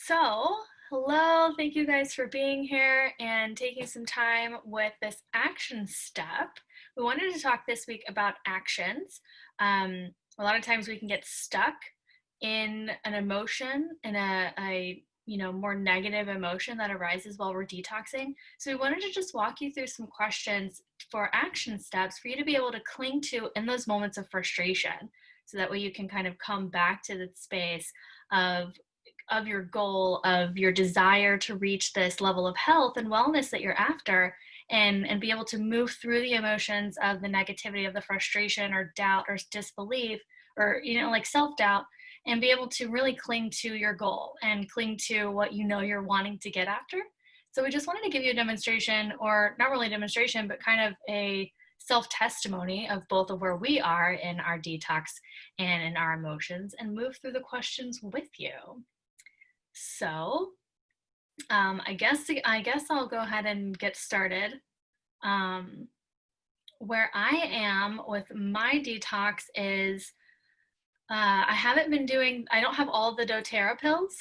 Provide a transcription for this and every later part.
So, hello, thank you guys for being here and taking some time with this action step. We wanted to talk this week about actions. A lot of times we can get stuck in an emotion, in a more negative emotion that arises while we're detoxing. So we wanted to just walk you through some questions for action steps for you to be able to cling to in those moments of frustration. So that way you can kind of come back to the space of your goal, of your desire to reach this level of health and wellness that you're after, and be able to move through the emotions of the negativity, of the frustration or doubt or disbelief, or like self-doubt, and be able to really cling to your goal and cling to what you're wanting to get after. So we just wanted to give you a demonstration, or not really a demonstration, but kind of a self-testimony of both of where we are in our detox and in our emotions, and move through the questions with you. So I guess I'll go ahead and get started. Where I am with my detox is I don't have all the doTERRA pills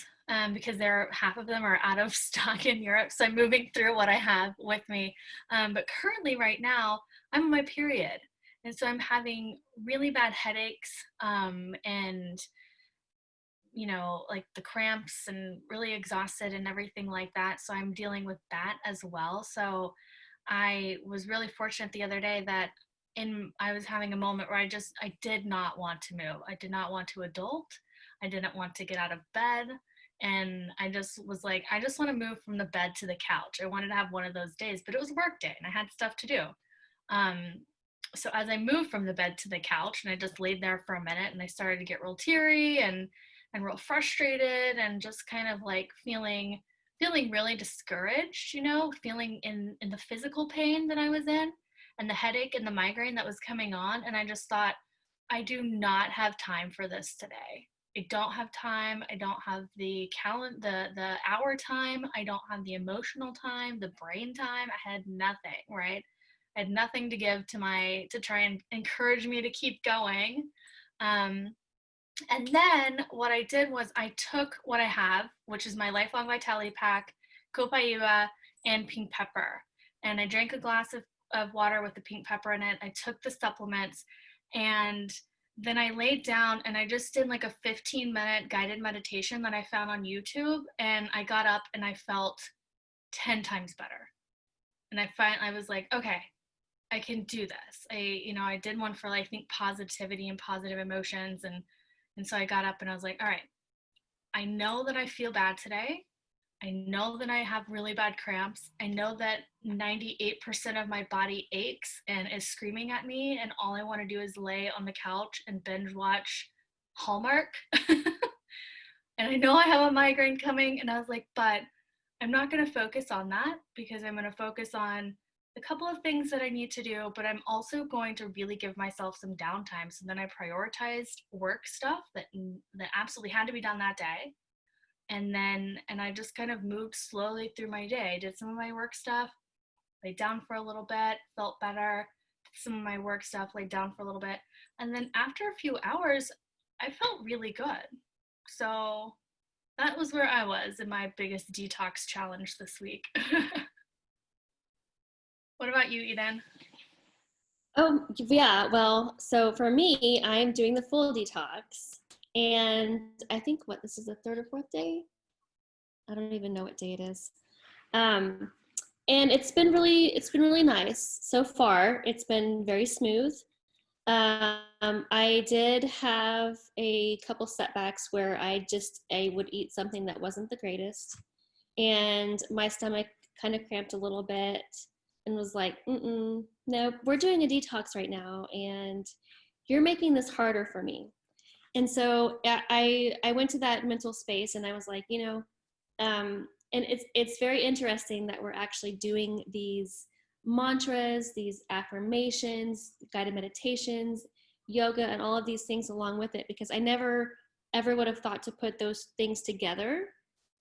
because half of them are out of stock in Europe. So I'm moving through what I have with me. But currently right now, I'm on my period. And so I'm having really bad headaches and like the cramps, and really exhausted and everything like that. So I'm dealing with that as well. So I was really fortunate the other day that I was having a moment where I did not want to move. I did not want to adult. I didn't want to get out of bed. And I just was like, I just want to move from the bed to the couch. I wanted to have one of those days, but it was work day and I had stuff to do. Um, so as I moved from the bed to the couch and I just laid there for a minute, and I started to get real teary and real frustrated, and just kind of like feeling really discouraged, feeling in the physical pain that I was in, and the headache and the migraine that was coming on. And I just thought, I do not have time for this today. I don't have time. I don't have the the hour time. I don't have the emotional time, the brain time. I had nothing, right? I had nothing to give to try and encourage me to keep going. And then what I did was I took what I have, which is my Lifelong Vitality Pack, Copaiba, and pink pepper. And I drank a glass of water with the pink pepper in it. I took the supplements, and then I laid down and I just did like a 15-minute guided meditation that I found on YouTube. And I got up and I felt 10 times better. And I was like, okay, I can do this. I did one for, I think, positivity and positive emotions. And so I got up and I was like, all right, I know that I feel bad today. I know that I have really bad cramps. I know that 98% of my body aches and is screaming at me. And all I want to do is lay on the couch and binge watch Hallmark. And I know I have a migraine coming. And I was like, but I'm not going to focus on that, because I'm going to focus on a couple of things that I need to do, but I'm also going to really give myself some downtime. So then I prioritized work stuff that absolutely had to be done that day. And I just kind of moved slowly through my day. I did some of my work stuff, laid down for a little bit, felt better. Did some of my work stuff, laid down for a little bit. And then after a few hours, I felt really good. So that was where I was in my biggest detox challenge this week. What about you, Eden? Yeah, well, so for me, I'm doing the full detox. And I think this is the third or fourth day? I don't even know what day it is. Um, and it's been really nice so far. It's been very smooth. I did have a couple setbacks where I would eat something that wasn't the greatest, and my stomach kind of cramped a little bit and was like, no, we're doing a detox right now, and you're making this harder for me. And so I went to that mental space, and I was like, and it's very interesting that we're actually doing these mantras, these affirmations, guided meditations, yoga, and all of these things along with it, because I never ever would have thought to put those things together,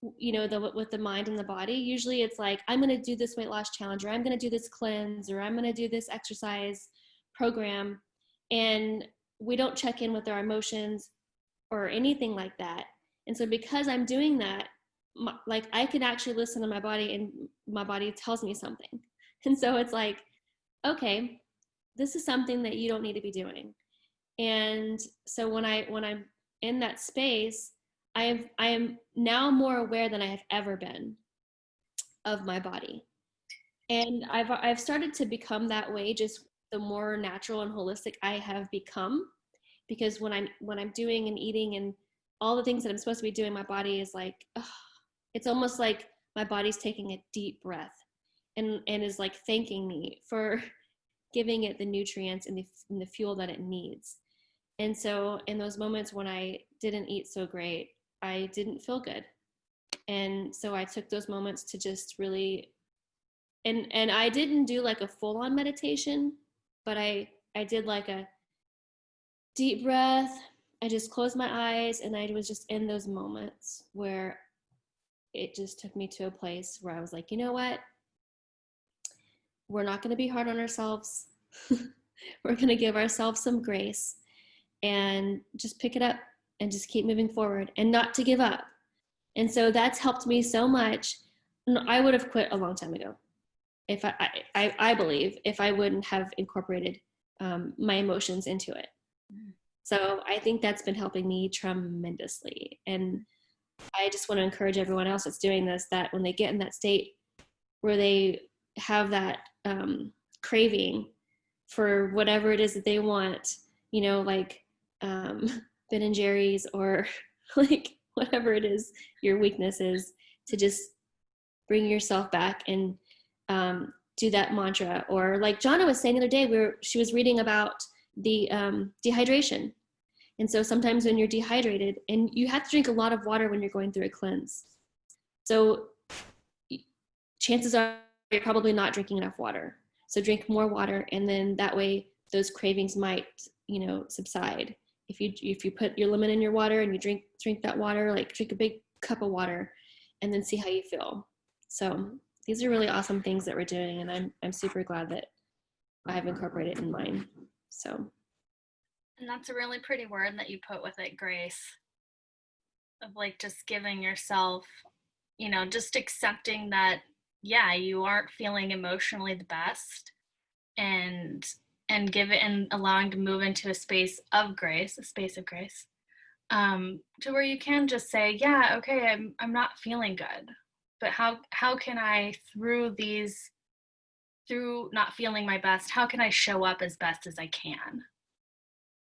with the mind and the body. Usually it's like, I'm going to do this weight loss challenge, or I'm going to do this cleanse, or I'm going to do this exercise program. And we don't check in with our emotions or anything like that. And so because I'm doing that, like I can actually listen to my body, and my body tells me something. And so it's like, okay, this is something that you don't need to be doing. And so when I'm in that space, I am now more aware than I have ever been of my body. And I've started to become that way, just the more natural and holistic I have become. Because when I'm doing and eating and all the things that I'm supposed to be doing, my body is like, ugh, it's almost like my body's taking a deep breath and is like thanking me for giving it the nutrients and the fuel that it needs. And so in those moments when I didn't eat so great, I didn't feel good. And so I took those moments to just really, and I didn't do like a full on meditation, but I did like a deep breath. I just closed my eyes and I was just in those moments where it just took me to a place where I was like, you know what? We're not going to be hard on ourselves. We're going to give ourselves some grace and just pick it up and just keep moving forward and not to give up. And so that's helped me so much. I would have quit a long time ago if I believe if I wouldn't have incorporated my emotions into it. So I think that's been helping me tremendously. And I just want to encourage everyone else that's doing this, that when they get in that state where they have that craving for whatever it is that they want, you know, like Ben and Jerry's or like whatever it is your weakness is, to just bring yourself back and do that mantra. Or like Jonna was saying the other day, where she was reading about the dehydration. And so sometimes when you're dehydrated, and you have to drink a lot of water when you're going through a cleanse. So chances are you're probably not drinking enough water. So drink more water, and then that way those cravings might, you know, subside. If you put your lemon in your water and you drink that water, like drink a big cup of water, and then see how you feel. So these are really awesome things that we're doing, and I'm super glad that I've incorporated in mine. So. And that's a really pretty word that you put with it, grace. Of like just giving yourself, you know, just accepting that, yeah, you aren't feeling emotionally the best, and give it, and allowing to move into a space of grace, to where you can just say, yeah, okay, I'm not feeling good, but how can I, through not feeling my best, how can I show up as best as I can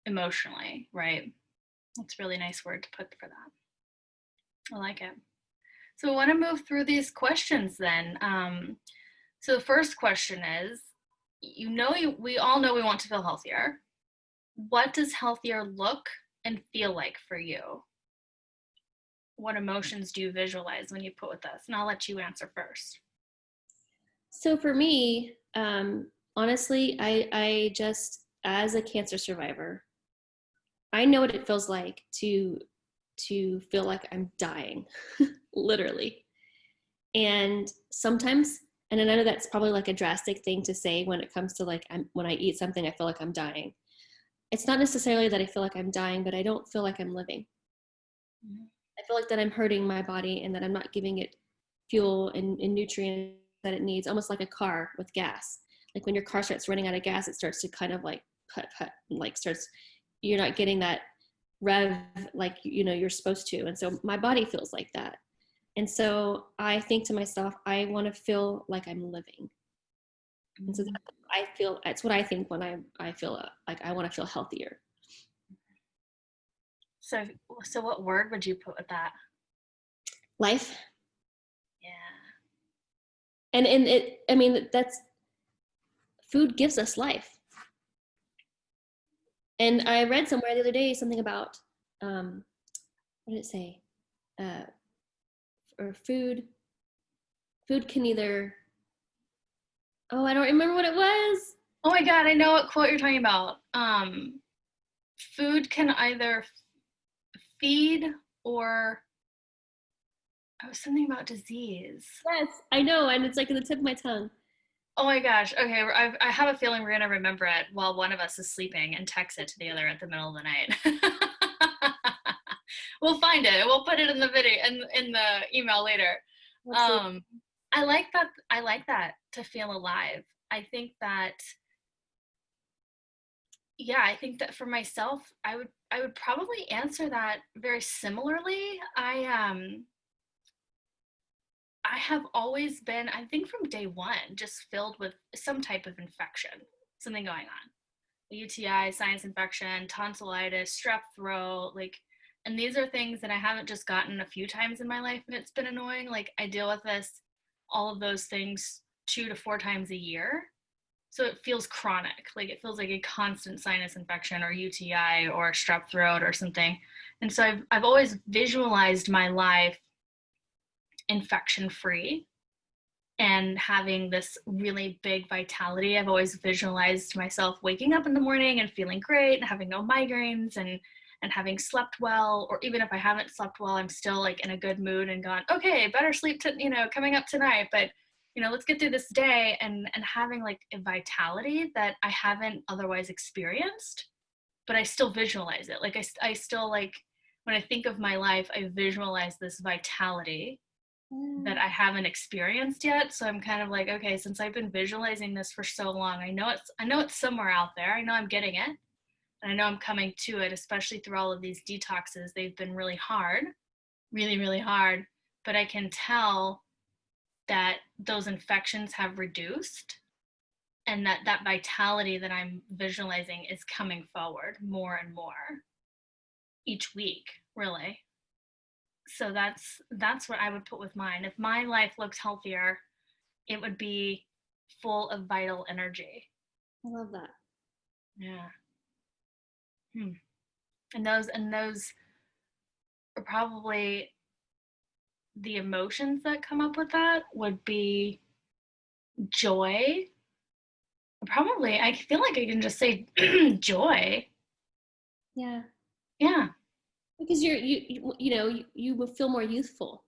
emotionally, right? That's a really nice word to put for that. I like it. So I want to move through these questions then. So the first question is, we all know we want to feel healthier. What does healthier look and feel like for you? What emotions do you visualize when you put with us? And I'll let you answer first. So for me, honestly, I just, as a cancer survivor, I know what it feels like to feel like I'm dying, literally. And sometimes, and I know that's probably like a drastic thing to say when it comes to like, when I eat something, I feel like I'm dying. It's not necessarily that I feel like I'm dying, but I don't feel like I'm living. Mm-hmm. I feel like that I'm hurting my body and that I'm not giving it fuel and nutrients that it needs, almost like a car with gas. Like when your car starts running out of gas, it starts to kind of like put, like you're not getting that rev like, you know, you're supposed to. And so my body feels like that. And so I think to myself, I want to feel like I'm living. And so that's what I think when I feel like I want to feel healthier. So what word would you put with that? Life. Yeah. And it, I mean, that's, food gives us life. And I read somewhere the other day something about, what did it say? Or food can either, oh, I don't remember what it was. Oh my God, I know what quote you're talking about. Food can either feed or, oh, something about disease. Yes, I know, and it's like at the tip of my tongue. Oh my gosh. Okay, I have a feeling we're going to remember it while one of us is sleeping and text it to the other at the middle of the night. We'll find it. We'll put it in the video in the email later. Absolutely. I like that. I like that, to feel alive. I think that, yeah, I think that for myself, I would probably answer that very similarly. I have always been, I think from day one, just filled with some type of infection, something going on. UTI, sinus infection, tonsillitis, strep throat, like, and these are things that I haven't just gotten a few times in my life and it's been annoying. Like, I deal with this, all of those things 2 to 4 times a year. So it feels chronic. Like, it feels like a constant sinus infection or UTI or strep throat or something. And so I've always visualized my life infection free and having this really big vitality. I've always visualized myself waking up in the morning and feeling great and having no migraines and having slept well, or even if I haven't slept well, I'm still like in a good mood and gone, okay, better sleep coming up tonight, but let's get through this day, and having like a vitality that I haven't otherwise experienced, but I still visualize it. Like I still, like, when I think of my life, I visualize this vitality that I haven't experienced yet. So I'm kind of like, okay, since I've been visualizing this for so long, I know it's somewhere out there. I know I'm getting it. And I know I'm coming to it, especially through all of these detoxes. They've been really hard, really, really hard. But I can tell that those infections have reduced, and that vitality that I'm visualizing is coming forward more and more each week, really. So that's what I would put with mine. If my life looked healthier, it would be full of vital energy. I love that. Yeah. Hmm. And those are probably the emotions that come up with that would be joy. Probably, I feel like I can just say joy. Yeah. Yeah. Because you will feel more youthful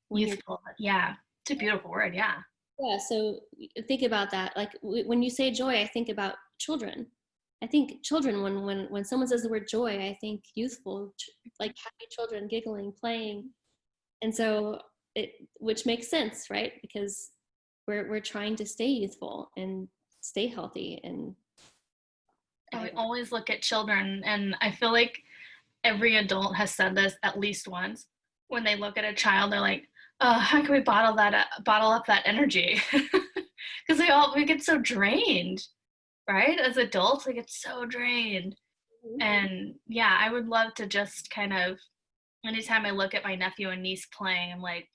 when you're. Youthful. Yeah. It's a beautiful word. Yeah. Yeah, so think about that. Like when you say joy, I think about children. I think children, when someone says the word joy, I think youthful, like happy children giggling, playing. And so which makes sense, right? Because we're trying to stay youthful and stay healthy. And And we I always look at children, and I feel like every adult has said this at least once. When they look at a child, they're like, "Oh, how can we bottle up that energy?" Because we get so drained, right? As adults, we get so drained. And yeah, I would love to just kind of, anytime I look at my nephew and niece playing, I'm like,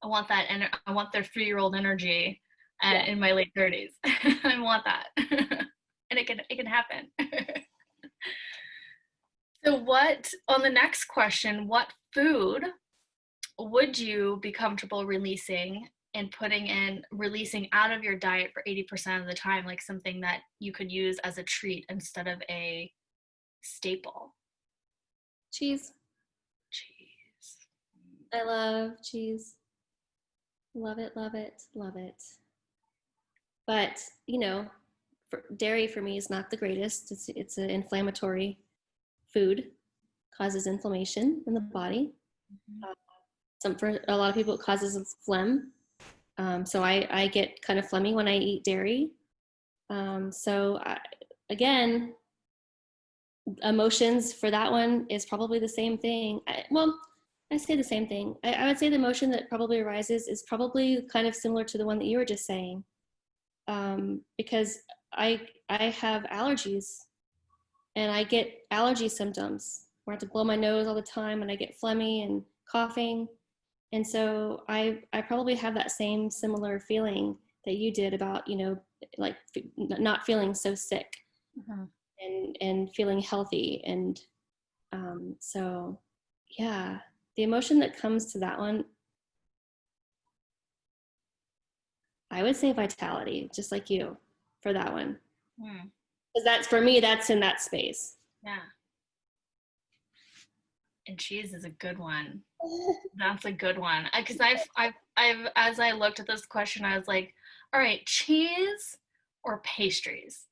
I want their 3-year-old energy yeah. in my late 30s. I want that. And it can happen. So on the next question, what food would you be comfortable releasing and releasing out of your diet for 80% of the time, like something that you could use as a treat instead of a staple? Cheese. Cheese. I love cheese. Love it, love it, love it. But, dairy for me is not the greatest. It's an inflammatory food, causes inflammation in the body. Mhm. For a lot of people, it causes phlegm. So I get kind of phlegmy when I eat dairy. Again, emotions for that one is probably the same thing. I say the same thing. I would say the emotion that probably arises is probably kind of similar to the one that you were just saying, because I have allergies and I get allergy symptoms where I have to blow my nose all the time and I get phlegmy and coughing. And so I probably have that same similar feeling that you did about, like not feeling so sick Mhm. and feeling healthy. And so, yeah, the emotion that comes to that one, I would say vitality, just like you for that one. Mm, Because that's for me, that's in that space. yeah. And cheese is a good one. That's a good one. Because as I looked at this question, I was like, all right, cheese or pastries.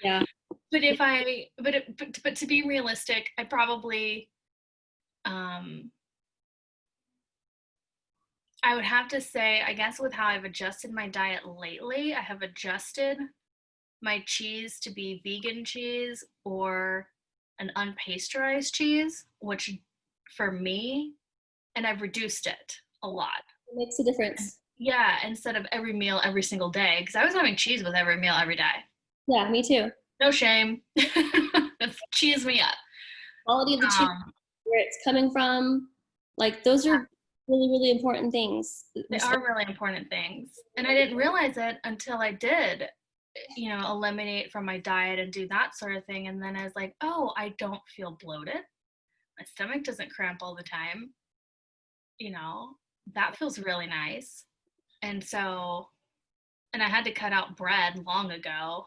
Yeah. But if I, but to be realistic, I probably Um, I would have to say, I guess with how I've adjusted my diet lately, I have adjusted my cheese to be vegan cheese or an unpasteurized cheese, which for me, and I've reduced it a lot. It makes a difference. Yeah, instead of every meal every single day, because I was having cheese with every meal every day. Yeah, me too. No shame. Cheese me up. Quality of the cheese, Um, where it's coming from, like those are really, really important things. they are really important things. And I didn't realize it until I did, eliminate from my diet and do that sort of thing. And then I was like, oh, I don't feel bloated. My stomach doesn't cramp all the time. You know, that feels really nice. And so, and I had to cut out bread long ago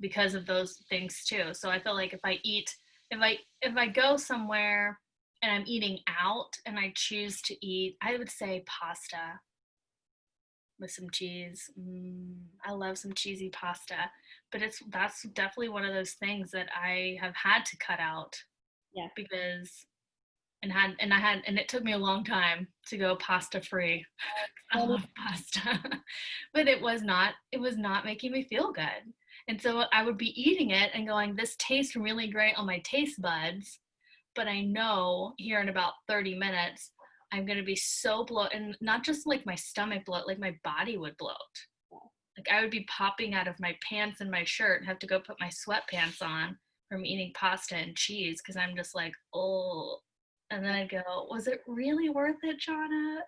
because of those things too. So I feel like if I go somewhere and I'm eating out and I choose to eat, I would say pasta with some cheese. I love some cheesy pasta, but that's definitely one of those things that I have had to cut out Yeah. because and it took me a long time to go pasta free. I love pasta. But it was not making me feel good. And so I would be eating it and going, this tastes really great on my taste buds, but I know here in about 30 minutes I'm going to be so bloated, and not just like my stomach bloat, like my body would bloat. Like I would be popping out of my pants and my shirt and have to go put my sweatpants on from eating pasta and cheese because I'm just like, oh. And then I'd go, was it really worth it, Jonna?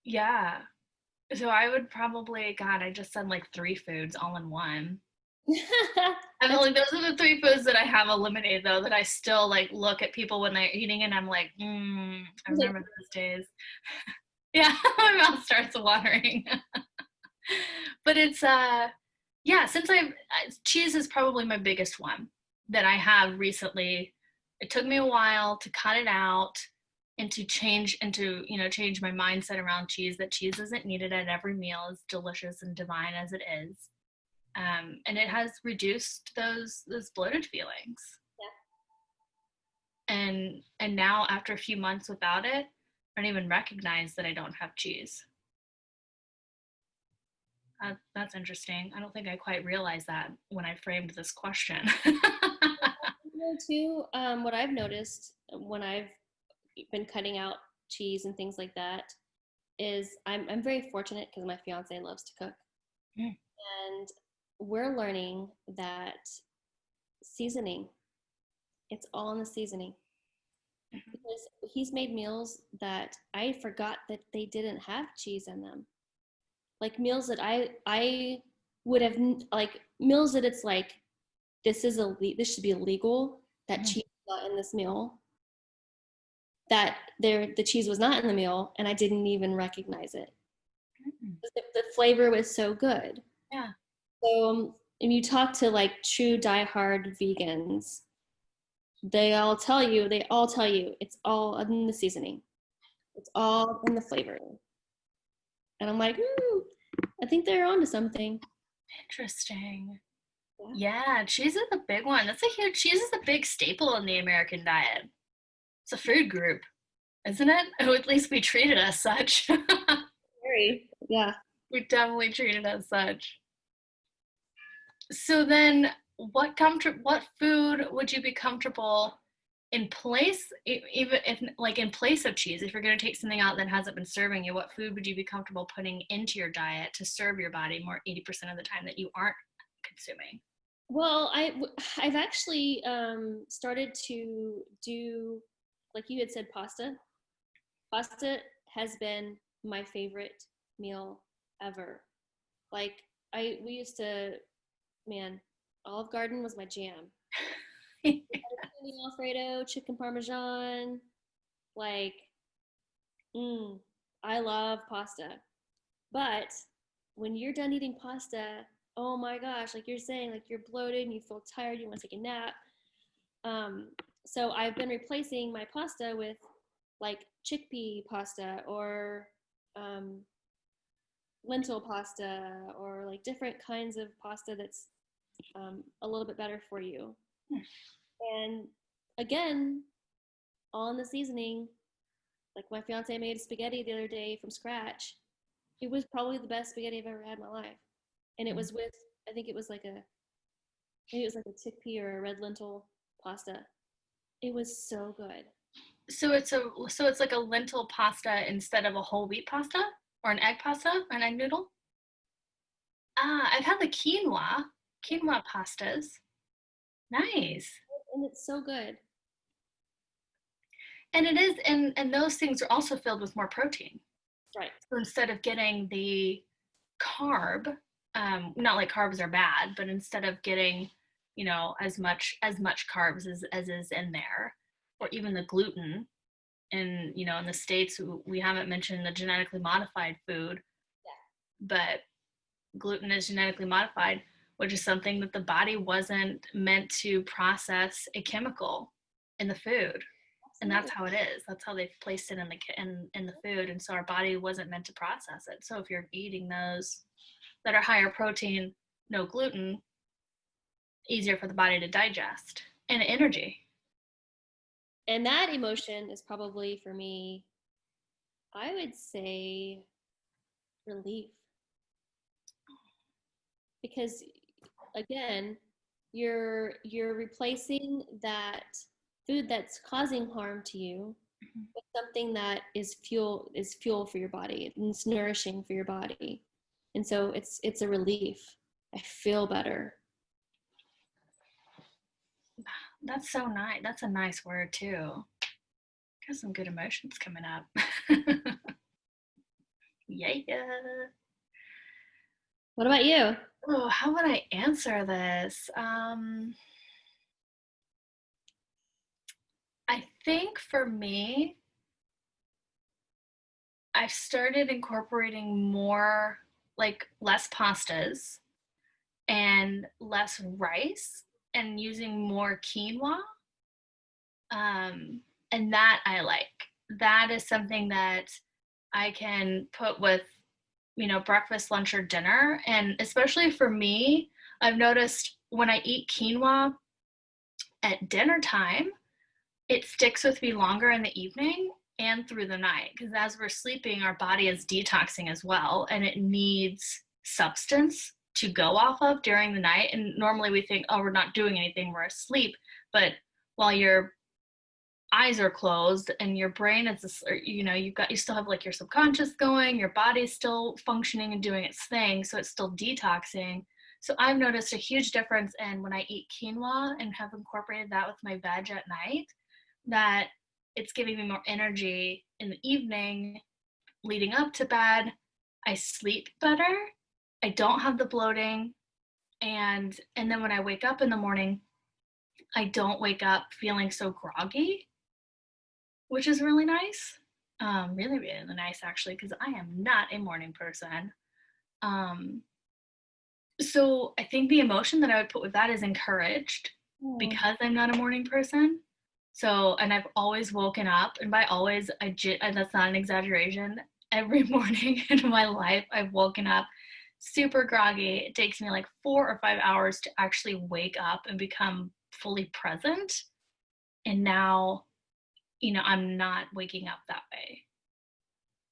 Yeah. So I would probably, God, I just said like 3 foods all in one. And That's like those are the 3 foods that I have eliminated though, that I still like look at people when they're eating and I'm like, I like, remember those days. Yeah, my mouth starts watering. But it's yeah, since cheese is probably my biggest one that I have recently. It took me a while to cut it out and to change my mindset around cheese, that cheese isn't needed at every meal, as delicious and divine as it is. And it has reduced those bloated feelings. And now after a few months without it, I don't even recognize that I don't have cheese. That's interesting. I don't think I quite realized that when I framed this question. too, what I've noticed when I've been cutting out cheese and things like that is I'm very fortunate because my fiance loves to cook. Mm. And we're learning that seasoning, it's all in the seasoning. Because he's made meals that I forgot that they didn't have cheese in them. Like meals that I would have, like meals that it's like this should be illegal that cheese is not in this meal, that the cheese was not in the meal and I didn't even recognize it. The flavor was so good. Yeah. So if you talk to like true diehard vegans, they all tell you it's all in the seasoning. It's all in the flavor. And I'm like, I think they're onto something. Interesting. Yeah. Yeah, cheese is a big one. Cheese is a big staple in the American diet. It's a food group, isn't it? Or at least we treat it as such. Very. Yeah. We definitely treat it as such. So then, what food would you be comfortable in place, even if like in place of cheese? If you're going to take something out that hasn't been serving you, what food would you be comfortable putting into your diet to serve your body more 80% of the time that you aren't consuming? Well, I've actually started to do, like you had said, pasta. Pasta has been my favorite meal ever. Like we used to, man, Olive Garden was my jam. Alfredo, chicken parmesan, like, I love pasta. But when you're done eating pasta, oh my gosh, like you're saying, like you're bloated and you feel tired, you want to take a nap. So I've been replacing my pasta with like chickpea pasta or um, lentil pasta or like different kinds of pasta that's a little bit better for you. And again, all in the seasoning. Like my fiance made spaghetti the other day from scratch. It was probably the best spaghetti I've ever had in my life. And it was with, I think it was like maybe it was like a chickpea or a red lentil pasta. It was so good. So it's like a lentil pasta instead of a whole wheat pasta or an egg pasta, an egg noodle. Ah, I've had the quinoa pastas. Nice. And it's so good. And it is, and those things are also filled with more protein. Right. So instead of getting the carb, not like carbs are bad, but instead of getting, as much carbs as is in there, or even the gluten, and in the States we haven't mentioned the genetically modified food, but gluten is genetically modified, which is something that the body wasn't meant to process a chemical in the food. And that's how it is. That's how they've placed it in the food, and so our body wasn't meant to process it. So if you're eating those that are higher protein, no gluten, easier for the body to digest, and energy. And that emotion is probably for me, I would say, relief. Because again, you're replacing that food that's causing harm to you with something that is fuel for your body, and it's nourishing for your body. And so it's a relief. I feel better. That's so nice. That's a nice word too. Got some good emotions coming up. Yeah. What about you? Oh, how would I answer this? I think for me, I've started incorporating more, like less pastas and less rice, and using more quinoa. And that I like. That is something that I can put with, breakfast, lunch, or dinner. And especially for me, I've noticed when I eat quinoa at dinner time, it sticks with me longer in the evening and through the night, because as we're sleeping, our body is detoxing as well, and it needs substance to go off of during the night. And normally we think, oh, we're not doing anything, we're asleep. But while your eyes are closed and your brain is, you still have like your subconscious going, your body's still functioning and doing its thing, so it's still detoxing. So I've noticed a huge difference in when I eat quinoa and have incorporated that with my veg at night, that it's giving me more energy in the evening leading up to bed. I sleep better. I don't have the bloating. And then when I wake up in the morning, I don't wake up feeling so groggy, which is really nice. Really, really nice, actually, because I am not a morning person. So I think the emotion that I would put with that is encouraged, because I'm not a morning person. So, and I've always woken up, and by always, that's not an exaggeration. Every morning in my life, I've woken up super groggy. It takes me like 4 or 5 hours to actually wake up and become fully present. And now, I'm not waking up that way,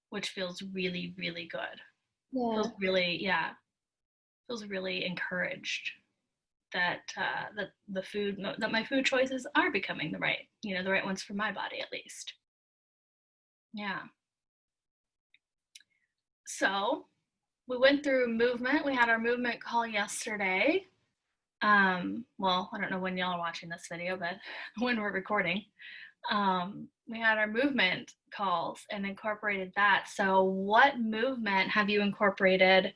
which feels really, really good. Yeah. Feels really encouraged that that my food choices are becoming the right ones for my body, at least. Yeah. So we went through movement. We had our movement call yesterday. Well, I don't know when y'all are watching this video, but when we're recording, we had our movement calls and incorporated that. So what movement have you incorporated?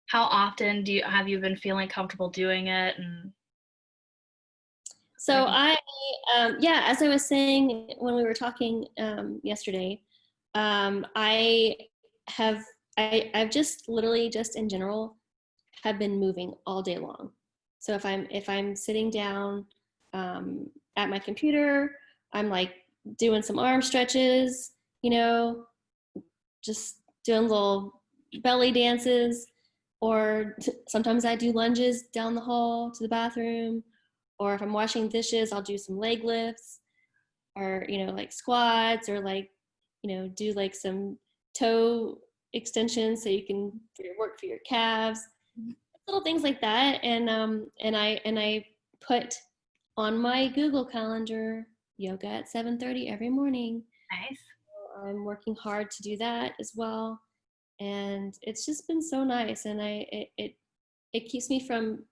How often have you been feeling comfortable doing it? And so as I was saying when we were talking yesterday, I've just literally just in general have been moving all day long. So if I'm sitting down at my computer, I'm like doing some arm stretches, just doing little belly dances, or sometimes I do lunges down the hall to the bathroom, Or if I'm washing dishes, I'll do some leg lifts, or, like squats, or like, do like some toe extensions so you can work for your calves, little things like that. And I put on my Google Calendar yoga at 7:30 every morning. Nice. I'm working hard to do that as well, and it's just been so nice. And it keeps me from,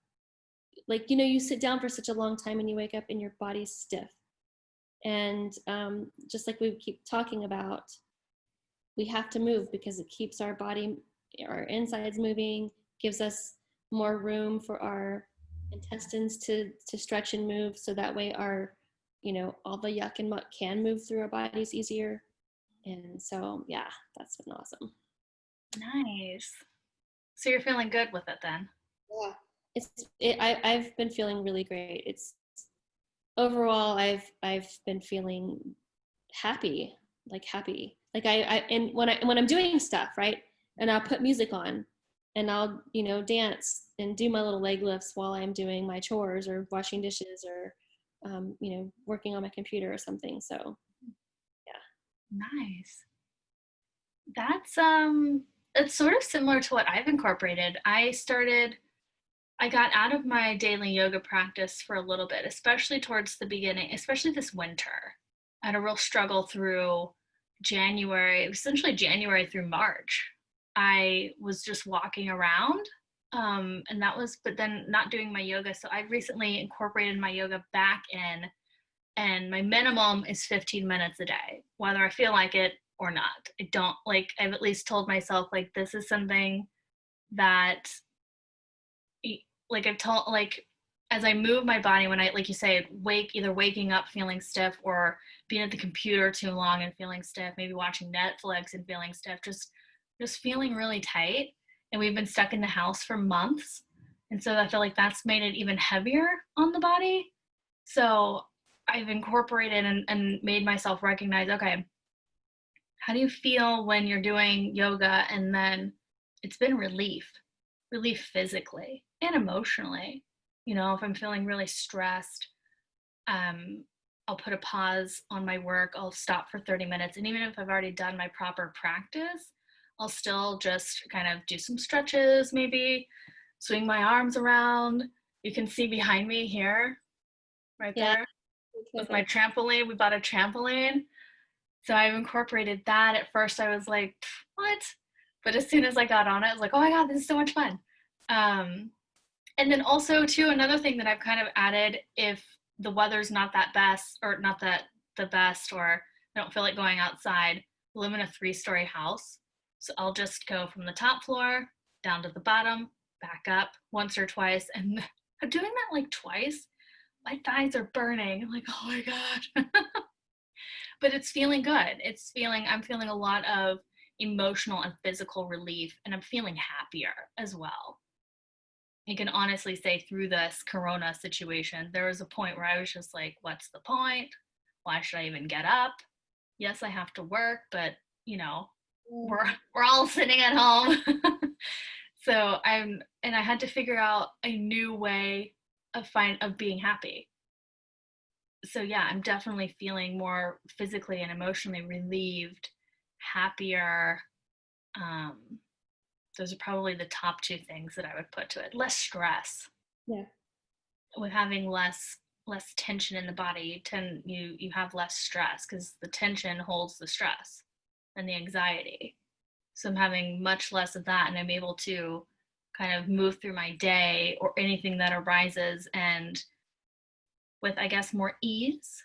like, you sit down for such a long time and you wake up and your body's stiff. And just like we keep talking about, we have to move because it keeps our body, our insides moving, gives us more room for our intestines to stretch and move, so that way our, all the yuck and muck can move through our bodies easier. And so, yeah, that's been awesome. Nice. So you're feeling good with it then? Yeah. I've been feeling really great. It's overall, I've been feeling happy, like happy. Like and when I'm doing stuff, right, and I'll put music on, and I'll, dance and do my little leg lifts while I'm doing my chores or washing dishes or, working on my computer or something. So, yeah. Nice. That's it's sort of similar to what I've incorporated. I got out of my daily yoga practice for a little bit, especially towards the beginning, especially this winter. I had a real struggle through January, essentially January through March. I was just walking around, and that was, but then not doing my yoga. So I recently incorporated my yoga back in, and my minimum is 15 minutes a day, whether I feel like it or not. I don't like, I've at least told myself, like, this is something that, like I've told, like, as I move my body, when I, like you say, either waking up feeling stiff, or being at the computer too long and feeling stiff, maybe watching Netflix and feeling stiff, just feeling really tight. And we've been stuck in the house for months. And so I feel like that's made it even heavier on the body. So I've incorporated and made myself recognize, okay, how do you feel when you're doing yoga? And then it's been relief physically and emotionally. If I'm feeling really stressed, I'll put a pause on my work. I'll stop for 30 minutes. And even if I've already done my proper practice, I'll still just kind of do some stretches, maybe swing my arms around. You can see behind me here, right Yeah. there, with my trampoline. We bought a trampoline. So I've incorporated that. At first I was like, what? But as soon as I got on it, I was like, oh my God, this is so much fun. And then also too, another thing that I've kind of added, if the weather's not that best, or not that the best, or I don't feel like going outside, I live in a 3-story house. So I'll just go from the top floor down to the bottom, back up once or twice. And I'm doing that like twice. My thighs are burning. I'm like, oh my God. But it's feeling good. I'm feeling a lot of emotional and physical relief, and I'm feeling happier as well. I can honestly say, through this corona situation, there was a point where I was just like, what's the point? Why should I even get up? Yes, I have to work, but we're all sitting at home. So I had to figure out a new way of being happy. So yeah, I'm definitely feeling more physically and emotionally relieved, happier. Those are probably the top 2 things that I would put to it. Less stress. Yeah. With having less tension in the body, you have less stress, because the tension holds the stress and the anxiety. So I'm having much less of that, and I'm able to kind of move through my day or anything that arises, and with, I guess, more ease.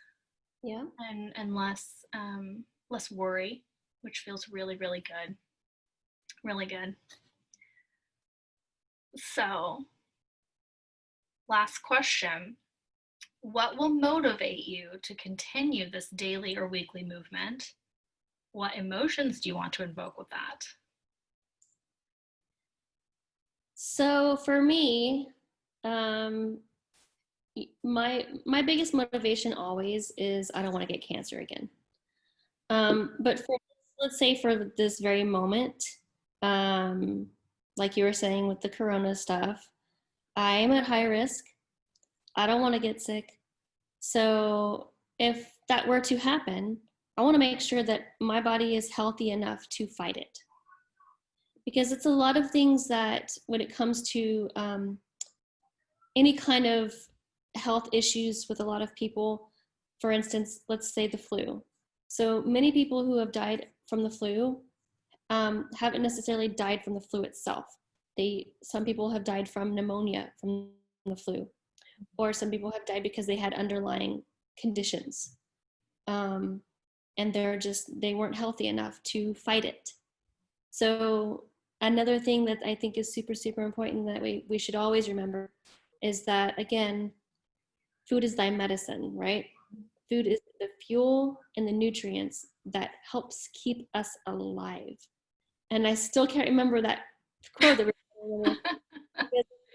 Yeah. And less worry, which feels really, really good. Really good. So, last question. What will motivate you to continue this daily or weekly movement? What emotions do you want to invoke with that? So for me, my biggest motivation always is I don't want to get cancer again. But let's say for this very moment, like you were saying with the corona stuff, I am at high risk. I don't want to get sick. So if that were to happen, I want to make sure that my body is healthy enough to fight it. Because it's a lot of things that when it comes to any kind of health issues with a lot of people, for instance, let's say the flu. So many people who have died from the flu haven't necessarily died from the flu itself. Some people have died from pneumonia from the flu, or some people have died because they had underlying conditions, and they weren't healthy enough to fight it. So another thing that I think is super, super important that we should always remember is that, again, food is thy medicine, right? Food is the fuel and the nutrients that helps keep us alive. And I still can't remember that quote that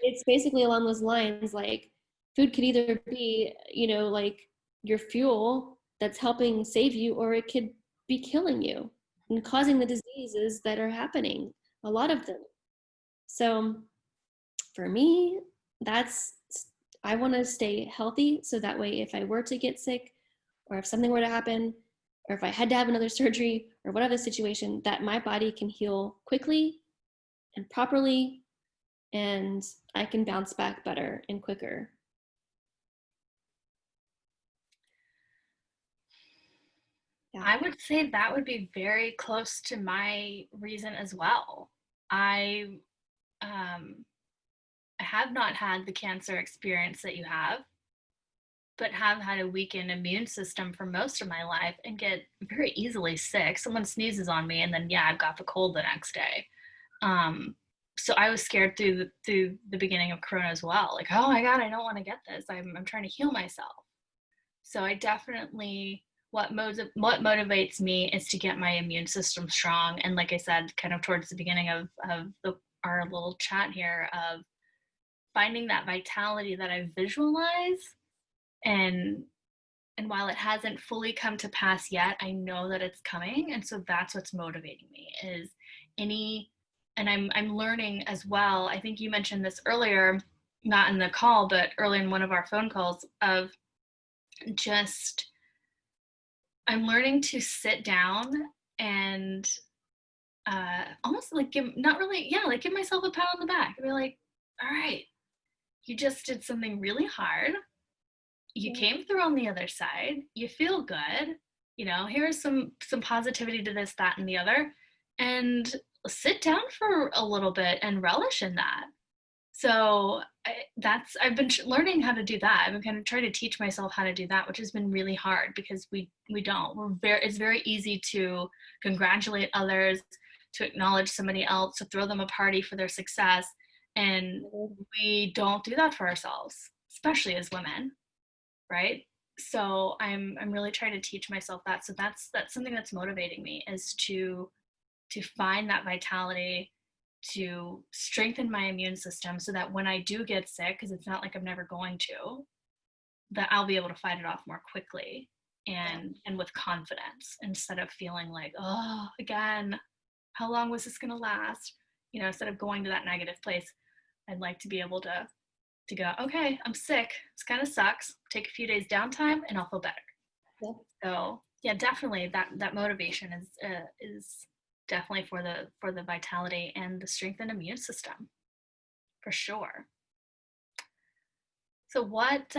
it's basically along those lines, like food could either be, like your fuel that's helping save you, or it could be killing you and causing the diseases that are happening, a lot of them. So for me, I want to stay healthy, so that way if I were to get sick, or if something were to happen, or if I had to have another surgery, or whatever the situation, that my body can heal quickly and properly, and I can bounce back better and quicker. Yeah. I would say that would be very close to my reason as well. I have not had the cancer experience that you have, but have had a weakened immune system for most of my life and get very easily sick. Someone sneezes on me, and then yeah, I've got the cold the next day. So I was scared through the beginning of Corona as well. Like, oh my God, I don't want to get this. I'm trying to heal myself. So I definitely what motivates me is to get my immune system strong. And like I said, kind of towards the beginning of our little chat here, of finding that vitality that I visualize, and while it hasn't fully come to pass yet, I know that it's coming. And so that's what's motivating me is any and I'm learning as well. I think you mentioned this earlier, not in the call, but early in one of our phone calls, of just I'm learning to sit down and almost like not really, yeah, like give myself a pat on the back and be like, all right, you just did something really hard. You came through on the other side. You feel good. Here's some positivity to this, that, and the other, and sit down for a little bit and relish in that. So I've been learning how to do that. I've been kind of trying to teach myself how to do that, which has been really hard because it's very easy to congratulate others, to acknowledge somebody else, to throw them a party for their success, and we don't do that for ourselves, especially as women, right? So I'm really trying to teach myself that. So that's something that's motivating me, is to find that vitality, to strengthen my immune system so that when I do get sick, because it's not like I'm never going to, that I'll be able to fight it off more quickly and with confidence, instead of feeling like, oh, again, how long was this going to last? Instead of going to that negative place, I'd like to be able to go, okay, I'm sick. This kind of sucks. Take a few days downtime and I'll feel better. Yeah. So yeah, definitely that motivation is definitely for the vitality and the strengthened immune system, for sure. So what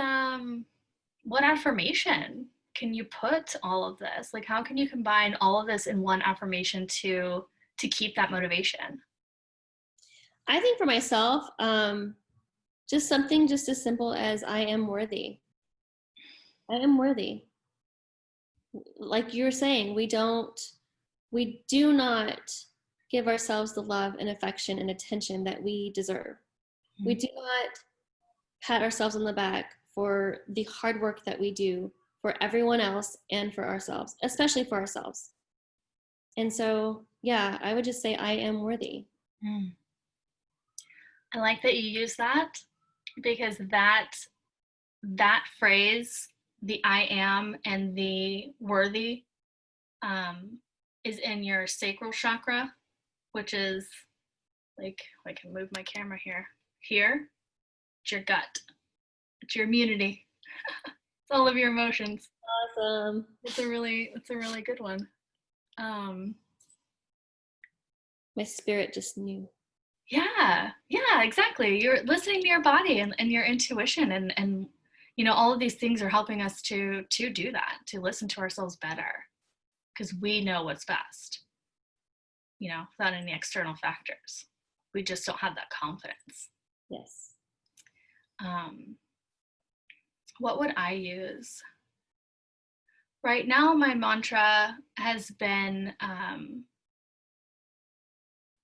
affirmation can you put all of this? Like, how can you combine all of this in one affirmation to keep that motivation? I think for myself, just something just as simple as I am worthy. I am worthy. Like you're saying, we do not give ourselves the love and affection and attention that we deserve. Mm-hmm. We do not pat ourselves on the back for the hard work that we do for everyone else and for ourselves, especially for ourselves. And so, yeah, I would just say I am worthy. I like that you use that, because that phrase, the I am and the worthy, is in your sacral chakra, which is like, I can move my camera here. It's your gut. It's your immunity. It's all of your emotions. Awesome. It's a really good one. Um, My spirit just knew. yeah, exactly. You're listening to your body and your intuition, and all of these things are helping us to do that, to listen to ourselves better, because we know what's best. Without any external factors. We just don't have that confidence. Yes. What would I use? Right now, my mantra has been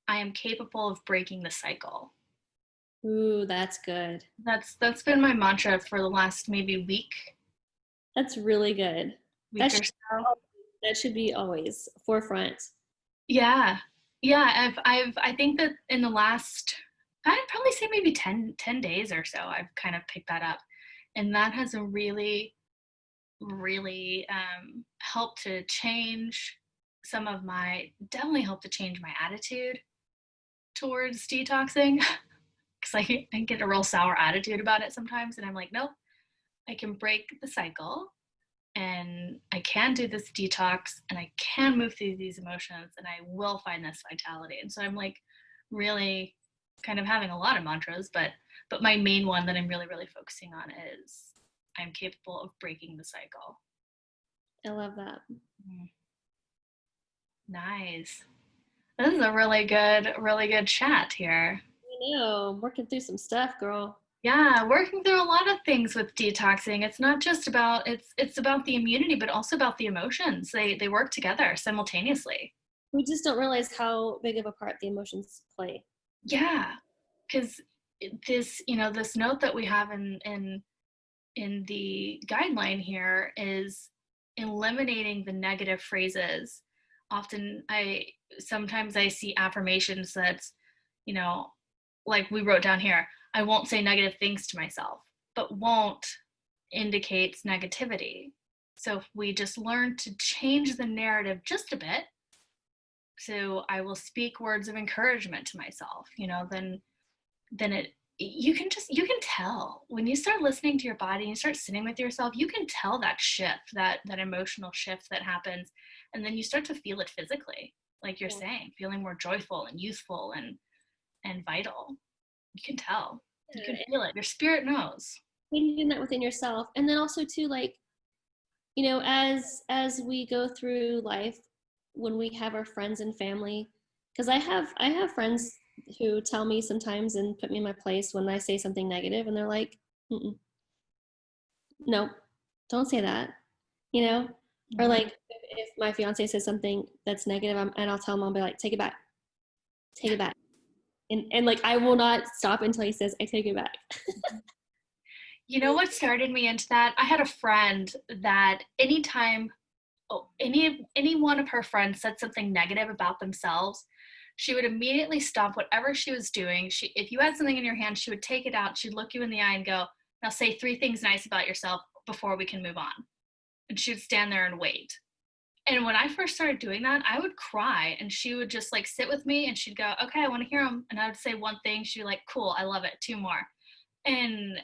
I am capable of breaking the cycle. Ooh, that's good. That's been my mantra for the last maybe That's really good. week or so. That should be always forefront. Yeah. Yeah, I think that in the last, I'd probably say maybe 10 days or so, I've kind of picked that up. And that has a really helped to change definitely helped to change my attitude towards detoxing. Because I get a real sour attitude about it sometimes. And I'm like, nope, I can break the cycle and I can do this detox and I can move through these emotions and I will find this vitality. And so I'm like really kind of having a lot of mantras, but my main one that I'm really focusing on is I'm capable of breaking the cycle. I love that. Nice. This is a really good chat here. I know. I'm working through some stuff, girl. Yeah, working through a lot of things with detoxing. It's not just about it's about the immunity, but also about the emotions. They work together simultaneously. We just don't realize how big of a part the emotions play. Yeah, because this note that we have in the guideline here is eliminating the negative phrases. Sometimes I see affirmations that's, like we wrote down here, I won't say negative things to myself, but won't indicates negativity. So if we just learn to change the narrative just a bit, so I will speak words of encouragement to myself, then you can tell when you start listening to your body and you start sitting with yourself, you can tell that shift, that emotional shift that happens, and then you start to feel it physically, like you're saying, feeling more joyful and youthful and vital. You can tell, you can feel it, your spirit knows. Changing that within yourself, and then also too, like, as we go through life, when we have our friends and family, because I have friends who tell me sometimes and put me in my place when I say something negative, and they're like, no, don't say that, or like if my fiance says something that's negative, and I'll tell him, I'll be like, take it back, and like I will not stop until he says I take it back. You know what started me into that? I had a friend that anytime any one of her friends said something negative about themselves, she would immediately stop whatever she was doing. If you had something in your hand, she would take it out, she'd look you in the eye and go, now say 3 things nice about yourself before we can move on. And she would stand there and wait. And when I first started doing that, I would cry and she would just like sit with me and she'd go, okay, I want to hear them. And I would say one thing. She'd be like, cool, I love it. 2 more. And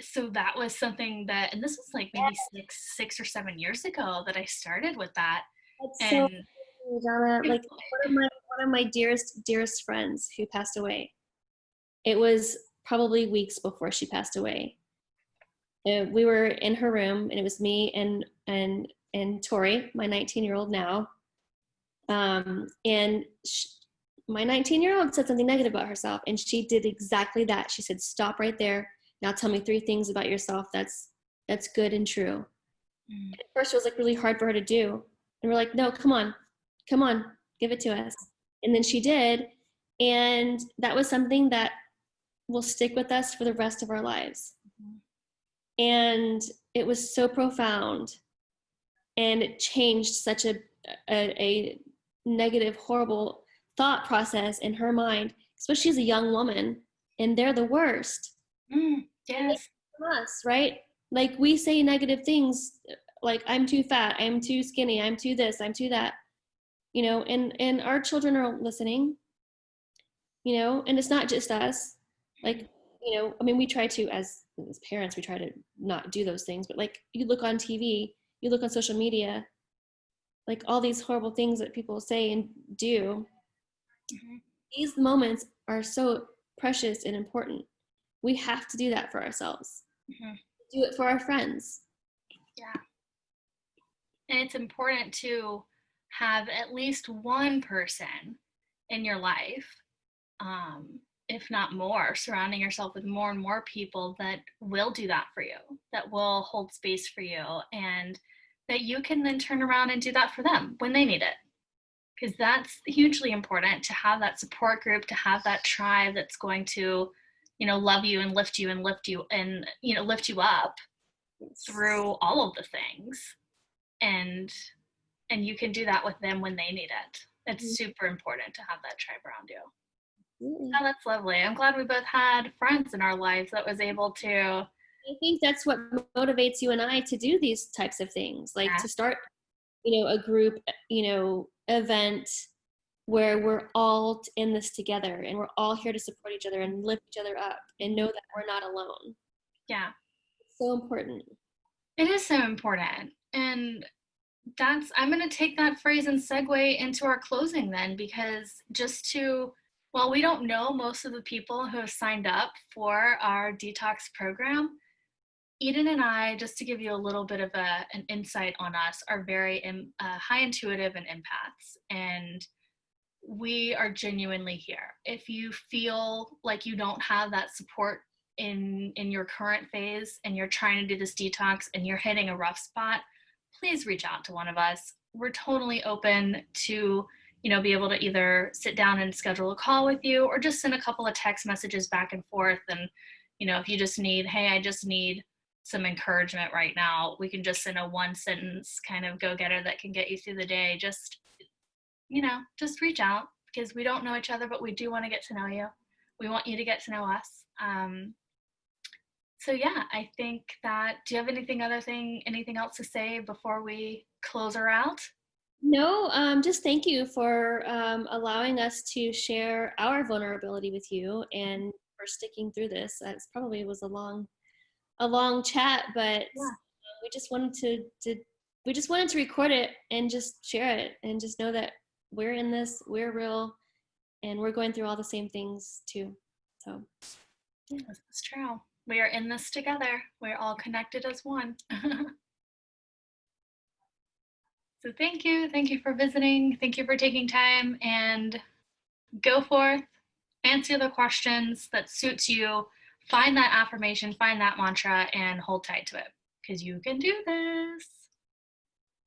so that was something that, and this was like maybe 6 or 7 years ago that I started with that. That's And so, Donna, like one of my dearest friends who passed away. It was probably weeks before she passed away. We were in her room, and it was me and Tori, my 19-year-old now. And my 19-year-old said something negative about herself, and she did exactly that. She said, "Stop right there. Now tell me 3 things about yourself that's good and true." At first, it was like really hard for her to do, and we're like, "No, come on, give it to us." And then she did, and that was something that will stick with us for the rest of our lives. And it was so profound, and it changed such a negative, horrible thought process in her mind, especially as a young woman, and they're the worst. Yes. Us, right? Like we say negative things like, I'm too fat, I'm too skinny, I'm too this, I'm too that, and our children are listening, and it's not just us. Like, You know, I mean, we try to, as parents, we try to not do those things, but like you look on TV, you look on social media, like all these horrible things that people say and do, Mhm. these moments are so precious and important. We have to do that for ourselves. Mhm. Do it for our friends. Yeah. And it's important to have at least one person in your life, if not more, surrounding yourself with more and more people that will do that for you, that will hold space for you, and that you can then turn around and do that for them when they need it. Because that's hugely important to have that support group, to have that tribe that's going to, love you and lift you and lift you and, lift you up through all of the things. And you can do that with them when they need it. It's super important to have that tribe around you. Absolutely. Oh, that's lovely. I'm glad we both had friends in our lives that was able to. I think that's what motivates you and I to do these types of things, like Yeah. to start, a group, event where we're all in this together and we're all here to support each other and lift each other up and know that we're not alone. Yeah. It's so important. It is so important. And I'm going to take that phrase and segue into our closing then, because well, we don't know most of the people who have signed up for our detox program. Eden and I, just to give you a little bit of an insight on us, are very high intuitive and empaths. And we are genuinely here. If you feel like you don't have that support in your current phase and you're trying to do this detox and you're hitting a rough spot, please reach out to one of us. We're totally open to, be able to either sit down and schedule a call with you or just send a couple of text messages back and forth. And, if you just need, hey, I just need some encouragement right now, we can just send a one sentence kind of go getter that can get you through the day. Just reach out, because we don't know each other, but we do want to get to know you. We want you to get to know us. So yeah, I think that, do you have anything else to say before we close her out? No, just thank you for allowing us to share our vulnerability with you and for sticking through this. It probably was a long chat, but Yeah. we just wanted we just wanted to record it and just share it and just know that we're in this, we're real, and we're going through all the same things too. So yeah. This is true. We are in this together. We're all connected as one. So thank you. Thank you for visiting. Thank you for taking time, and go forth, answer the questions that suits you, find that affirmation, find that mantra, and hold tight to it, because you can do this.